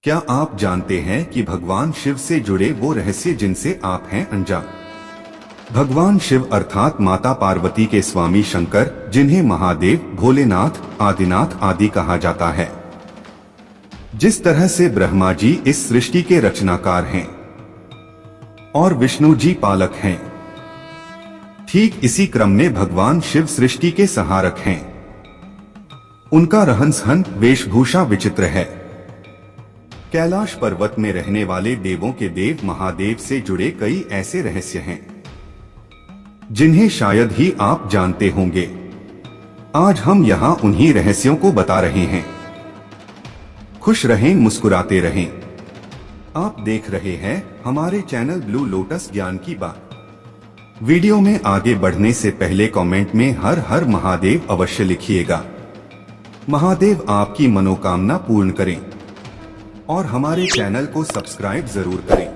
क्या आप जानते हैं कि भगवान शिव से जुड़े वो रहस्य जिनसे आप हैं अनजान? भगवान शिव अर्थात माता पार्वती के स्वामी शंकर, जिन्हें महादेव, भोलेनाथ, आदिनाथ आदि कहा जाता है। जिस तरह से ब्रह्मा जी इस सृष्टि के रचनाकार हैं और विष्णु जी पालक हैं, ठीक इसी क्रम में भगवान शिव सृष्टि के सहारक हैं। उनका रहन सहन, वेशभूषा विचित्र है। कैलाश पर्वत में रहने वाले देवों के देव महादेव से जुड़े कई ऐसे रहस्य हैं जिन्हें शायद ही आप जानते होंगे। आज हम यहाँ उन्हीं रहस्यों को बता रहे हैं। खुश रहें, मुस्कुराते रहें। आप देख रहे हैं हमारे चैनल ब्लू लोटस ज्ञान की बात। वीडियो में आगे बढ़ने से पहले कमेंट में हर हर महादेव अवश्य लिखिएगा। महादेव आपकी मनोकामना पूर्ण करें और हमारे चैनल को सब्सक्राइब जरूर करें।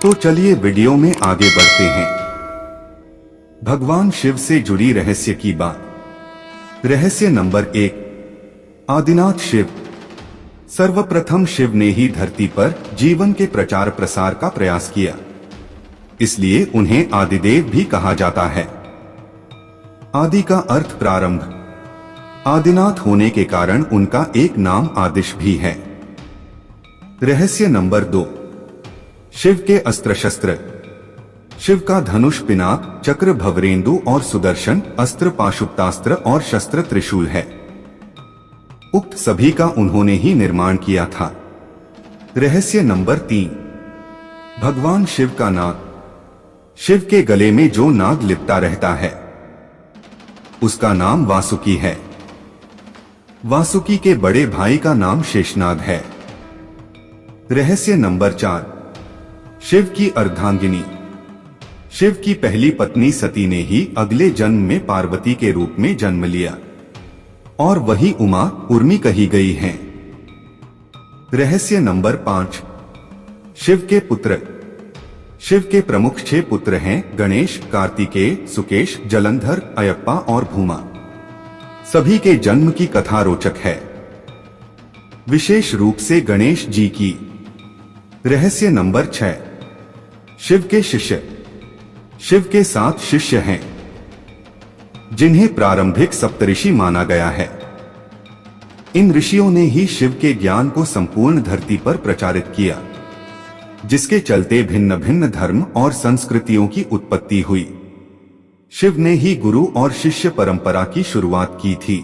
तो चलिए वीडियो में आगे बढ़ते हैं। भगवान शिव से जुड़ी रहस्य की बात। रहस्य नंबर 1, आदिनाथ शिव। सर्वप्रथम शिव ने ही धरती पर जीवन के प्रचार प्रसार का प्रयास किया, इसलिए उन्हें आदिदेव भी कहा जाता है। आदि का अर्थ प्रारंभ। आदिनाथ होने के कारण उनका एक नाम आदिश भी है। रहस्य नंबर 2, शिव के अस्त्र शस्त्र। शिव का धनुष, पिनाक, चक्र, भवरेंदु और सुदर्शन अस्त्र, पाशुपतास्त्र और शस्त्र त्रिशूल है। उक्त सभी का उन्होंने ही निर्माण किया था। रहस्य नंबर 3, भगवान शिव का नाग। शिव के गले में जो नाग लिपटा रहता है उसका नाम वासुकी है। वासुकी के बड़े भाई का नाम शेषनाग है। रहस्य नंबर 4, शिव की अर्धांगिनी। शिव की पहली पत्नी सती ने ही अगले जन्म में पार्वती के रूप में जन्म लिया और वही उमा, उर्मी कही गई हैं। रहस्य नंबर 5, शिव के पुत्र। शिव के प्रमुख 6 पुत्र हैं: गणेश, कार्तिकेय, सुकेश, जलंधर, अयप्पा और भूमा। सभी के जन्म की कथा रोचक है, विशेष रूप से गणेश जी की। रहस्य नंबर 6, शिव के शिष्य। शिव के 7 शिष्य हैं जिन्हें प्रारंभिक सप्तऋषि माना गया है। इन ऋषियों ने ही शिव के ज्ञान को संपूर्ण धरती पर प्रचारित किया, जिसके चलते भिन्न भिन्न धर्म और संस्कृतियों की उत्पत्ति हुई। शिव ने ही गुरु और शिष्य परंपरा की शुरुआत की थी।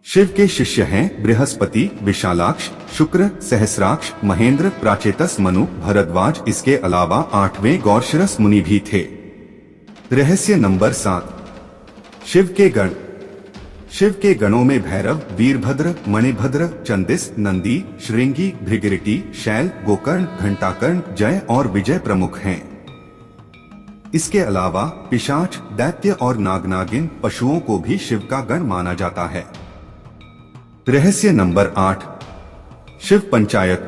शिव के शिष्य हैं बृहस्पति, विशालाक्ष, शुक्र, सहस्राक्ष, महेंद्र, प्राचेतस, मनु, भरद्वाज। इसके अलावा 8वें गौरशिरस मुनि भी थे। रहस्य नंबर 7, शिव के गण। शिव के गणों में भैरव, वीरभद्र, मणिभद्र, चंदिस, नंदी, श्रृंगी, भृगरिटी, शैल, गोकर्ण, घंटाकर्ण, जय और विजय प्रमुख हैं। इसके अलावा पिशाच, दैत्य और नागनागिन पशुओं को भी शिव का गण माना जाता है। रहस्य नंबर 8, शिव पंचायत।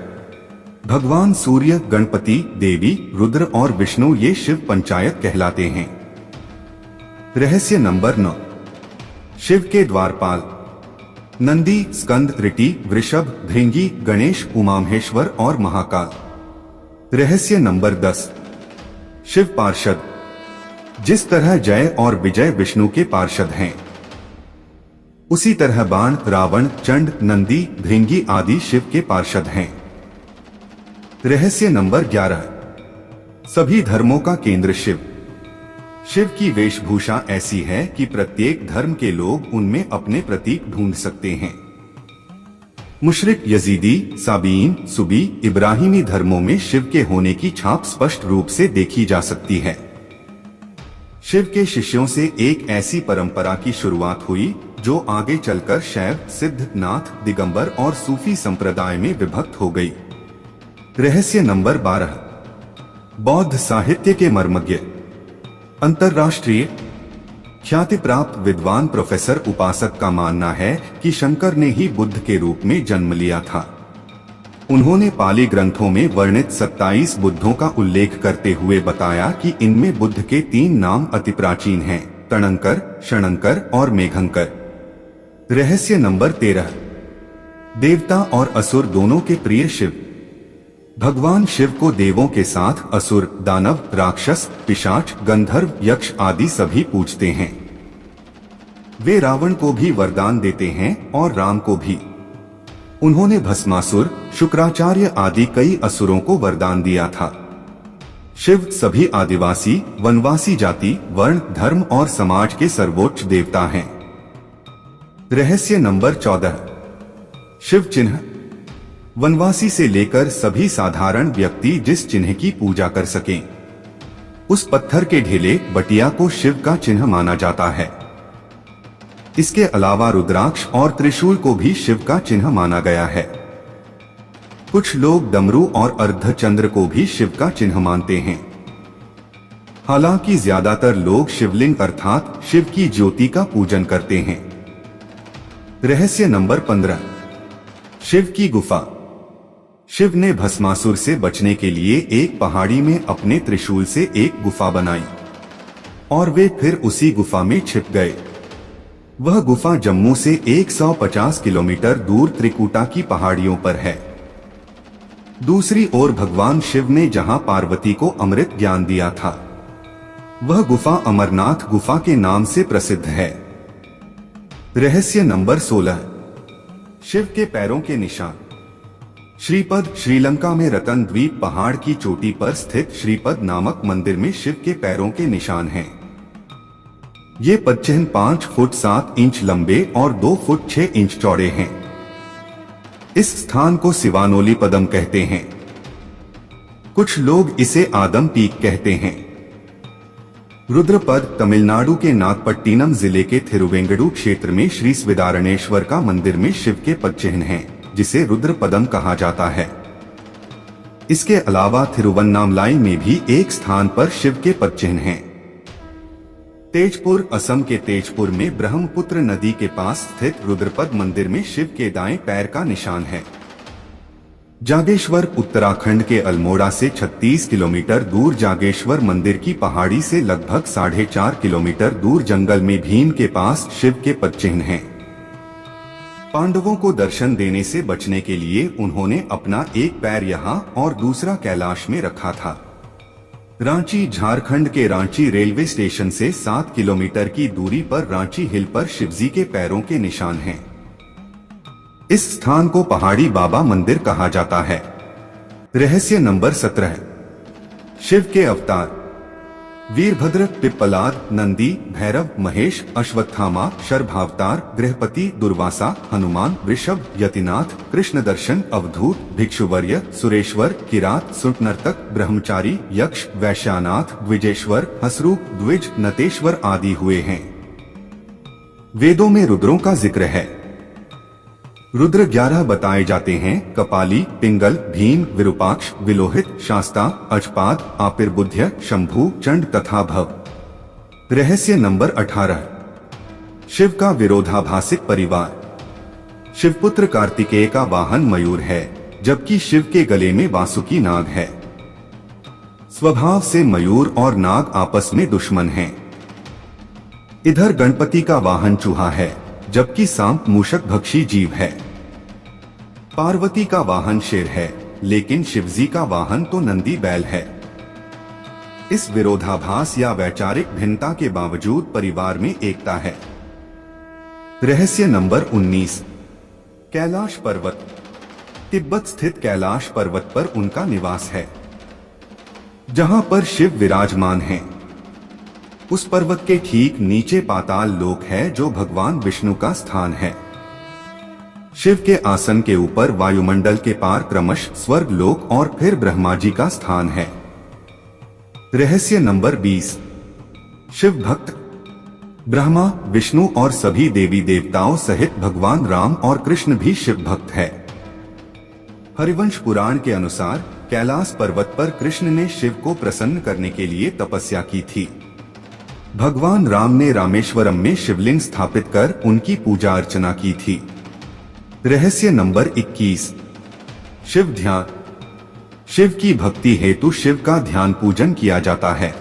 भगवान सूर्य, गणपति, देवी, रुद्र और विष्णु ये शिव पंचायत कहलाते हैं। रहस्य नंबर 9, शिव के द्वारपाल। नंदी, स्कंद, ऋटि, वृषभ, भृंगी, गणेश, उमामहेश्वर और महाकाल। रहस्य नंबर 10, शिव पार्षद। जिस तरह जय और विजय विष्णु के पार्षद हैं, उसी तरह बाण, रावण, चंड, नंदी, भृंगी आदि शिव के पार्षद हैं। रहस्य नंबर 11, सभी धर्मों का केंद्र शिव। शिव की वेशभूषा ऐसी है कि प्रत्येक धर्म के लोग उनमें अपने प्रतीक ढूंढ सकते हैं। मुशरिक, यजीदी, साबीन, सुबी, इब्राहिमी धर्मों में शिव के होने की छाप स्पष्ट रूप से देखी जा सकती है। शिव के शिष्यों से एक ऐसी परंपरा की शुरुआत हुई जो आगे चलकर शैव, सिद्ध, नाथ, दिगंबर और सूफी संप्रदाय में विभक्त हो गई। रहस्य नंबर 12, बौद्ध साहित्य के मर्मज्ञ। अंतर्राष्ट्रीय ख्याति प्राप्त विद्वान प्रोफेसर उपासक का मानना है कि शंकर ने ही बुद्ध के रूप में जन्म लिया था। उन्होंने पाली ग्रंथों में वर्णित 27 बुद्धों का उल्लेख करते हुए बताया कि इनमें बुद्ध के 3 नाम अति प्राचीन हैं: तणंकर, शणंकर और मेघंकर। रहस्य नंबर 13, देवता और असुर दोनों के प्रिय शिव। भगवान शिव को देवों के साथ असुर, दानव, राक्षस, पिशाच, गंधर्व, यक्ष आदि सभी पूजते हैं। वे रावण को भी वरदान देते हैं और राम को भी। उन्होंने भस्मासुर, शुक्राचार्य आदि कई असुरों को वरदान दिया था। शिव सभी आदिवासी, वनवासी जाति, वर्ण, धर्म और समाज के सर्वोच्च देवता हैं। रहस्य नंबर 14। शिव चिन्ह। वनवासी से लेकर सभी साधारण व्यक्ति जिस चिन्ह की पूजा कर सकें, उस पत्थर के ढेले बटिया को शिव का चिन्ह माना जाता है। इसके अलावा रुद्राक्ष और त्रिशूल को भी शिव का चिन्ह माना गया है। कुछ लोग डमरू और अर्धचंद्र को भी शिव का चिन्ह मानते हैं। हालांकि ज्यादातर लोग शिवलिंग अर्थात शिव की ज्योति का पूजन करते हैं। रहस्य नंबर 15। शिव की गुफा। शिव ने भस्मासुर से बचने के लिए एक पहाड़ी में अपने त्रिशूल से एक गुफा बनाई और वे फिर उसी गुफा में छिप गए। वह गुफा जम्मू से 150 किलोमीटर दूर त्रिकुटा की पहाड़ियों पर है। दूसरी ओर भगवान शिव ने जहां पार्वती को अमृत ज्ञान दिया था, वह गुफा अमरनाथ गुफा के नाम से प्रसिद्ध है। रहस्य नंबर 16। शिव के पैरों के निशान। श्रीपद। श्रीलंका में रतन द्वीप पहाड़ की चोटी पर स्थित श्रीपद नामक मंदिर में शिव के पैरों के निशान हैं। ये पदचिह्न 5 फुट 7 इंच लंबे और 2 फुट 6 इंच चौड़े हैं। इस स्थान को सिवानोली पदम कहते हैं। कुछ लोग इसे आदम पीक कहते हैं। रुद्रपद तमिलनाडु के नागपट्टिनम जिले के थिरुवेंगडू क्षेत्र में श्री स्विदारणेश्वर का मंदिर में शिव के पदचिह्न हैं, जिसे रुद्रपदम कहा जाता है। इसके अलावा थिरुवन्नामलाई में भी एक स्थान पर शिव के पदचिह्न हैं। तेजपुर। असम के तेजपुर में ब्रह्मपुत्र नदी के पास स्थित रुद्रपद मंदिर में शिव के दाएं पैर का निशान है। जागेश्वर। उत्तराखंड के अल्मोड़ा से 36 किलोमीटर दूर जागेश्वर मंदिर की पहाड़ी से लगभग 4.5 किलोमीटर दूर जंगल में भीम के पास शिव के पदचिह्न हैं। पांडवों को दर्शन देने से बचने के लिए उन्होंने अपना एक पैर यहाँ और दूसरा कैलाश में रखा था। रांची। झारखंड के रांची रेलवे स्टेशन से 7 किलोमीटर की दूरी पर रांची हिल पर शिवजी के पैरों के निशान हैं। इस स्थान को पहाड़ी बाबा मंदिर कहा जाता है। रहस्य नंबर 17। शिव के अवतार। वीरभद्र, पिप्पलाद, नंदी, भैरव, महेश, अश्वत्थामा, शर्भावतार, गृहपति, दुर्वासा, हनुमान, वृषभ, यतिनाथ, कृष्ण दर्शन, अवधूत, भिक्षुवर्य, सुरेश्वर, किरात, सुटनर्तक, ब्रह्मचारी, यक्ष, वैश्यानाथ, द्विजेश्वर, हसरू, द्विज, नतेश्वर आदि हुए हैं। वेदों में रुद्रों का जिक्र है। रुद्र 11 बताए जाते हैं। कपाली, पिंगल, भीम, विरूपाक्ष, विलोहित, शास्ता, अजपाद, आपिर्बुध्य, शंभु, चंड तथा भव। रहस्य नंबर 18। शिव का विरोधाभासिक परिवार। शिवपुत्र कार्तिकेय का वाहन मयूर है, जबकि शिव के गले में वासुकी नाग है। स्वभाव से मयूर और नाग आपस में दुश्मन हैं। इधर गणपति का वाहन चूहा है, जबकि सांप मूषक भक्षी जीव है। पार्वती का वाहन शेर है, लेकिन शिवजी का वाहन तो नंदी बैल है। इस विरोधाभास या वैचारिक भिन्नता के बावजूद परिवार में एकता है। रहस्य नंबर 19। कैलाश पर्वत। तिब्बत स्थित कैलाश पर्वत पर उनका निवास है, जहां पर शिव विराजमान हैं। उस पर्वत के ठीक नीचे पाताल लोक है, जो भगवान विष्णु का स्थान है। शिव के आसन के ऊपर वायुमंडल के पार क्रमश स्वर्ग लोक और फिर ब्रह्मा जी का स्थान है। रहस्य नंबर 20। शिव भक्त। ब्रह्मा, विष्णु और सभी देवी देवताओं सहित भगवान राम और कृष्ण भी शिव भक्त है। हरिवंश पुराण के अनुसार कैलाश पर्वत पर कृष्ण ने शिव को प्रसन्न करने के लिए तपस्या की थी। भगवान राम ने रामेश्वरम में शिवलिंग स्थापित कर उनकी पूजा अर्चना की थी। रहस्य नंबर 21। शिव ध्यान। शिव की भक्ति हेतु शिव का ध्यान पूजन किया जाता है।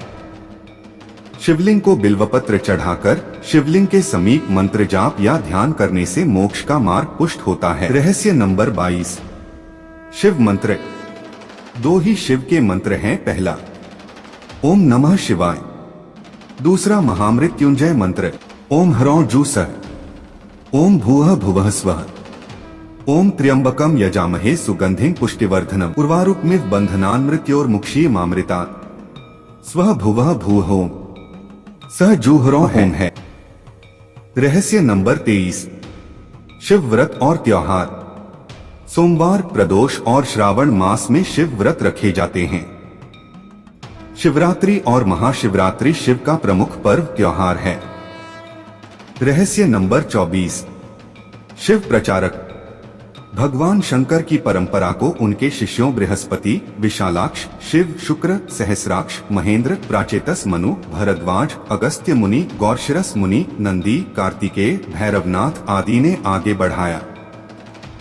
शिवलिंग को बिल्वपत्र चढ़ाकर शिवलिंग के समीप मंत्र जाप या ध्यान करने से मोक्ष का मार्ग पुष्ट होता है। रहस्य नंबर 22। शिव मंत्र। दो ही शिव के मंत्र हैं। पहला ओम नमः शिवाय, दूसरा महामृत्युंजय मंत्र ओम ह्रौं जू सः, ओम भूः भुवः स्वः, ओम त्र्यंबकम यजामहे सुगंधिं पुष्टिवर्धनम उर्वारुकमिव बंधनान् मृत्योर्मुक्षीयमामृतात्, स्वः भुवः भूः ओम सह जूहरों होम है। रहस्य नंबर 23। शिव व्रत और त्योहार। सोमवार, प्रदोष और श्रावण मास में शिव व्रत रखे जाते हैं। शिवरात्रि और महाशिवरात्रि शिव का प्रमुख पर्व त्योहार है। रहस्य नंबर 24। शिव प्रचारक। भगवान शंकर की परंपरा को उनके शिष्यों बृहस्पति, विशालाक्ष, शिव, शुक्र, सहस्राक्ष, महेंद्र, प्राचेतस मनु, भरद्वाज, अगस्त्य मुनि, गौरशिरस मुनि, नंदी, कार्तिकेय, भैरवनाथ आदि ने आगे बढ़ाया।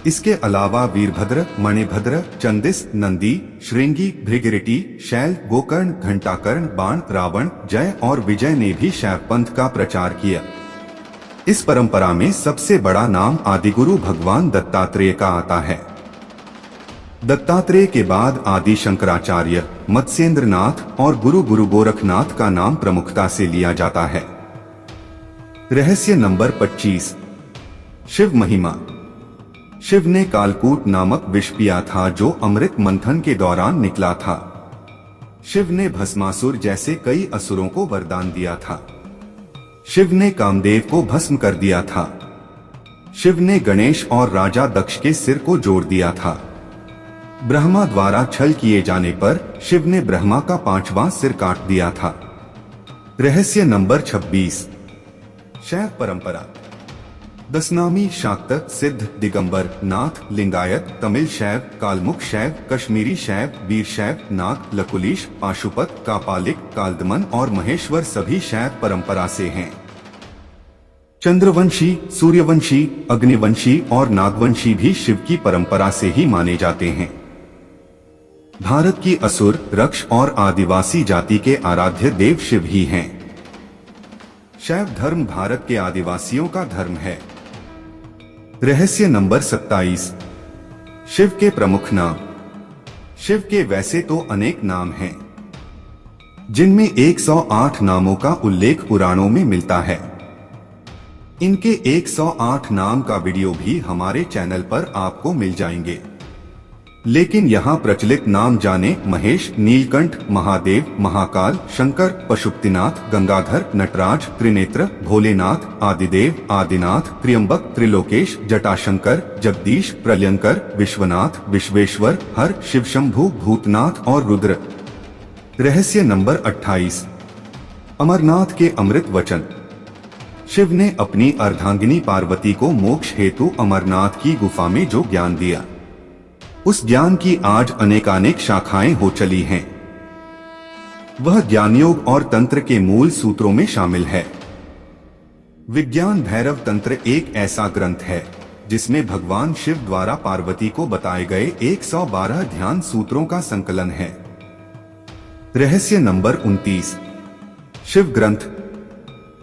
इसके अलावा वीरभद्र, मणिभद्र, चंदिस, नंदी, श्रृंगी, भृगरिटी, शैल, गोकर्ण, घंटाकर्ण, बाण, रावण, जय और विजय ने भी शैव पंथ का प्रचार किया। इस परंपरा में सबसे बड़ा नाम आदिगुरु भगवान दत्तात्रेय का आता है। दत्तात्रेय के बाद आदि शंकराचार्य, मत्स्येंद्रनाथ और गुरु गोरखनाथ का नाम प्रमुखता से लिया जाता है। रहस्य नंबर 25। शिव महिमा। शिव ने कालकूट नामक विष पिया था जो अमृत मंथन के दौरान निकला था। शिव ने भस्मासुर जैसे कई असुरों को वरदान दिया था। शिव ने कामदेव को भस्म कर दिया था। शिव ने गणेश और राजा दक्ष के सिर को जोड़ दिया था। ब्रह्मा द्वारा छल किए जाने पर शिव ने ब्रह्मा का 5वां सिर काट दिया था। रहस्य नंबर 26। शैव परंपरा। दशनामी, शाक्त, सिद्ध, दिगंबर, नाथ, लिंगायत, तमिल शैव, कालमुख शैव, कश्मीरी शैव, वीर शैव, नाग, लकुलीश, पाशुपत, कापालिक, कालदमन और महेश्वर सभी शैव परंपरा से हैं। चंद्रवंशी, सूर्यवंशी, अग्निवंशी और नागवंशी भी शिव की परंपरा से ही माने जाते हैं। भारत की असुर, रक्ष और आदिवासी जाति के आराध्य देव शिव ही हैं। शैव धर्म भारत के आदिवासियों का धर्म है। रहस्य नंबर 27। शिव के प्रमुख नाम। शिव के वैसे तो अनेक नाम हैं, जिनमें 108 नामों का उल्लेख पुराणों में मिलता है। इनके 108 नाम का वीडियो भी हमारे चैनल पर आपको मिल जाएंगे, लेकिन यहाँ प्रचलित नाम जाने। महेश, नीलकंठ, महादेव, महाकाल, शंकर, पशुपतिनाथ, गंगाधर, नटराज, त्रिनेत्र, भोलेनाथ, आदिदेव, आदिनाथ, त्र्यंबक, त्रिलोकेश, जटाशंकर, जगदीश, प्रलयंकर, विश्वनाथ, विश्वेश्वर, हर, शिवशंभु, भूतनाथ और रुद्र। रहस्य नंबर 28। अमरनाथ के अमृत वचन। शिव ने अपनी अर्धांगिनी पार्वती को मोक्ष हेतु अमरनाथ की गुफा में जो ज्ञान दिया, उस ज्ञान की आज अनेकानेक शाखाएं हो चली हैं। वह ज्ञानयोग और तंत्र के मूल सूत्रों में शामिल है। विज्ञान भैरव तंत्र एक ऐसा ग्रंथ है जिसमें भगवान शिव द्वारा पार्वती को बताए गए 112 ध्यान सूत्रों का संकलन है। रहस्य नंबर 29। शिव ग्रंथ।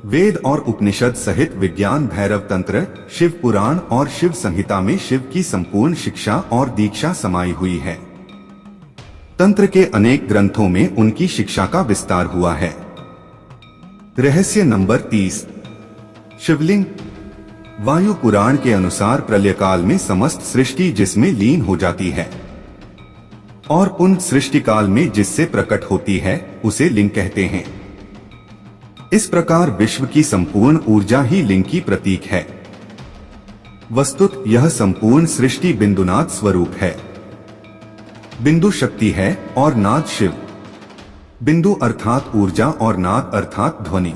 वेद और उपनिषद सहित विज्ञान भैरव तंत्र, शिव पुराण और शिव संहिता में शिव की संपूर्ण शिक्षा और दीक्षा समाई हुई है। तंत्र के अनेक ग्रंथों में उनकी शिक्षा का विस्तार हुआ है। रहस्य नंबर 30। शिवलिंग। वायु पुराण के अनुसार प्रलय काल में समस्त सृष्टि जिसमें लीन हो जाती है और पुनः सृष्टि काल में जिससे प्रकट होती है उसे लिंग कहते हैं। इस प्रकार विश्व की संपूर्ण ऊर्जा ही लिंग की प्रतीक है। वस्तुत यह संपूर्ण सृष्टि बिंदुनाद स्वरूप है। बिंदु शक्ति है और नाद शिव। बिंदु अर्थात ऊर्जा और नाद अर्थात ध्वनि।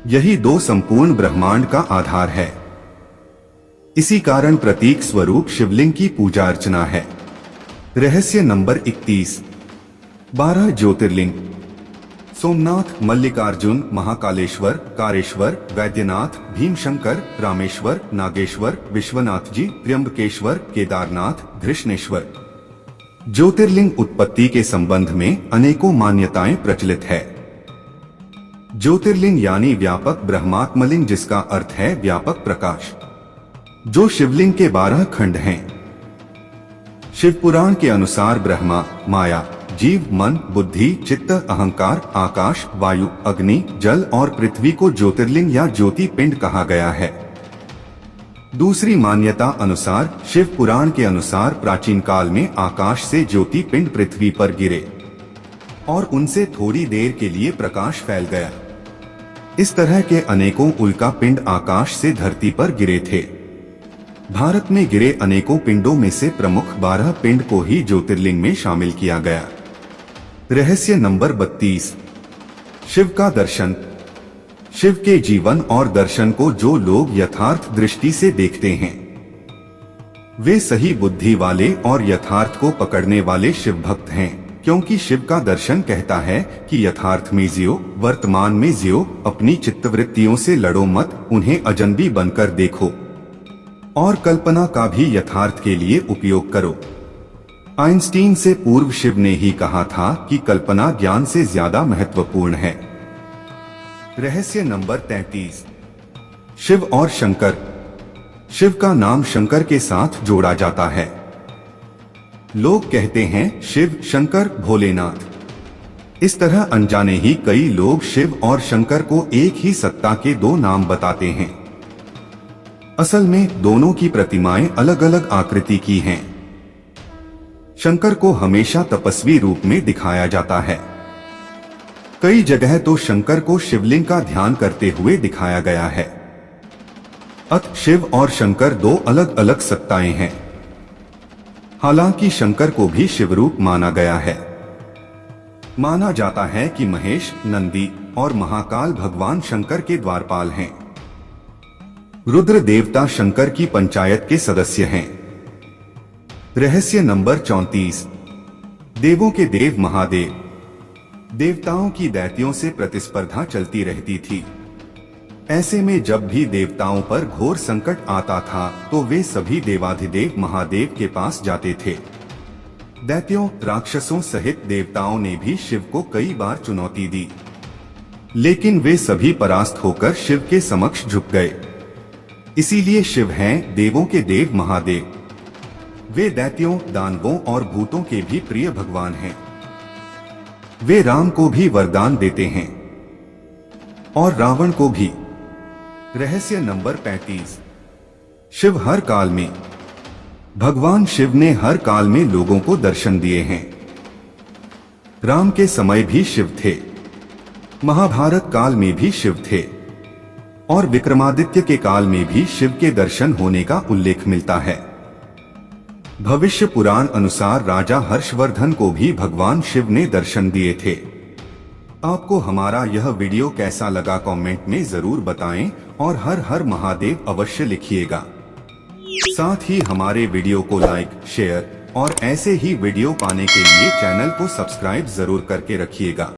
यही दो संपूर्ण ब्रह्मांड का आधार है। इसी कारण प्रतीक स्वरूप शिवलिंग की पूजा अर्चना है। रहस्य नंबर 31। 12 ज्योतिर्लिंग। सोमनाथ, मल्लिकार्जुन, महाकालेश्वर, कारेश्वर, वैद्यनाथ, भीमशंकर, रामेश्वर, नागेश्वर, विश्वनाथ जी, त्र्यंबकेश्वर, केदारनाथ, धृष्णेश्वर। ज्योतिर्लिंग उत्पत्ति के संबंध में अनेकों मान्यताएं प्रचलित है। ज्योतिर्लिंग यानी व्यापक ब्रह्मात्मलिंग, जिसका अर्थ है व्यापक प्रकाश, जो शिवलिंग के 12 खंड हैं। शिव पुराण के अनुसार ब्रह्मा, माया, जीव, मन, बुद्धि, चित्त, अहंकार, आकाश, वायु, अग्नि, जल और पृथ्वी को ज्योतिर्लिंग या ज्योति पिंड कहा गया है। दूसरी मान्यता अनुसार शिव पुराण के अनुसार प्राचीन काल में आकाश से ज्योति पिंड पृथ्वी पर गिरे और उनसे थोड़ी देर के लिए प्रकाश फैल गया। इस तरह के अनेकों उल्का पिंड आकाश से धरती पर गिरे थे। भारत में गिरे अनेकों पिंडों में से प्रमुख 12 पिंड को ही ज्योतिर्लिंग में शामिल किया गया। रहस्य नंबर 32, शिव का दर्शन। शिव के जीवन और दर्शन को जो लोग यथार्थ दृष्टि से देखते हैं, वे सही बुद्धि वाले और यथार्थ को पकड़ने वाले शिव भक्त हैं, क्योंकि शिव का दर्शन कहता है कि यथार्थ में जियो, वर्तमान में जियो, अपनी चित्तवृत्तियों से लड़ो मत, उन्हें अजनबी बनकर देखो और कल्पना का भी यथार्थ के लिए उपयोग करो। आइंस्टीन से पूर्व शिव ने ही कहा था कि कल्पना ज्ञान से ज्यादा महत्वपूर्ण है। रहस्य नंबर 33, शिव और शंकर। शिव का नाम शंकर के साथ जोड़ा जाता है। लोग कहते हैं शिव, शंकर, भोलेनाथ। इस तरह अनजाने ही कई लोग शिव और शंकर को एक ही सत्ता के 2 नाम बताते हैं। असल में दोनों की प्रतिमाएं अलग अलग आकृति की हैं। शंकर को हमेशा तपस्वी रूप में दिखाया जाता है। कई जगह तो शंकर को शिवलिंग का ध्यान करते हुए दिखाया गया है। अतः शिव और शंकर 2 अलग अलग सत्ताएं हैं। हालांकि शंकर को भी शिवरूप माना गया है। माना जाता है कि महेश, नंदी और महाकाल भगवान शंकर के द्वारपाल हैं। रुद्र देवता शंकर की पंचायत के सदस्य हैं। रहस्य नंबर 34, देवों के देव महादेव। देवताओं की दैत्यों से प्रतिस्पर्धा चलती रहती थी। ऐसे में जब भी देवताओं पर घोर संकट आता था तो वे सभी देवाधिदेव महादेव के पास जाते थे। दैत्यों, राक्षसों सहित देवताओं ने भी शिव को कई बार चुनौती दी, लेकिन वे सभी परास्त होकर शिव के समक्ष झुक गए। इसीलिए शिव हैं देवों के देव महादेव। वे दैत्यों, दानवों और भूतों के भी प्रिय भगवान हैं। वे राम को भी वरदान देते हैं और रावण को भी। रहस्य नंबर 35, शिव हर काल में। भगवान शिव ने हर काल में लोगों को दर्शन दिए हैं। राम के समय भी शिव थे, महाभारत काल में भी शिव थे और विक्रमादित्य के काल में भी शिव के दर्शन होने का उल्लेख मिलता है। भविष्य पुराण अनुसार राजा हर्षवर्धन को भी भगवान शिव ने दर्शन दिए थे। आपको हमारा यह वीडियो कैसा लगा कमेंट में जरूर बताएं और हर हर महादेव अवश्य लिखिएगा। साथ ही हमारे वीडियो को लाइक, शेयर और ऐसे ही वीडियो पाने के लिए चैनल को सब्सक्राइब जरूर करके रखिएगा।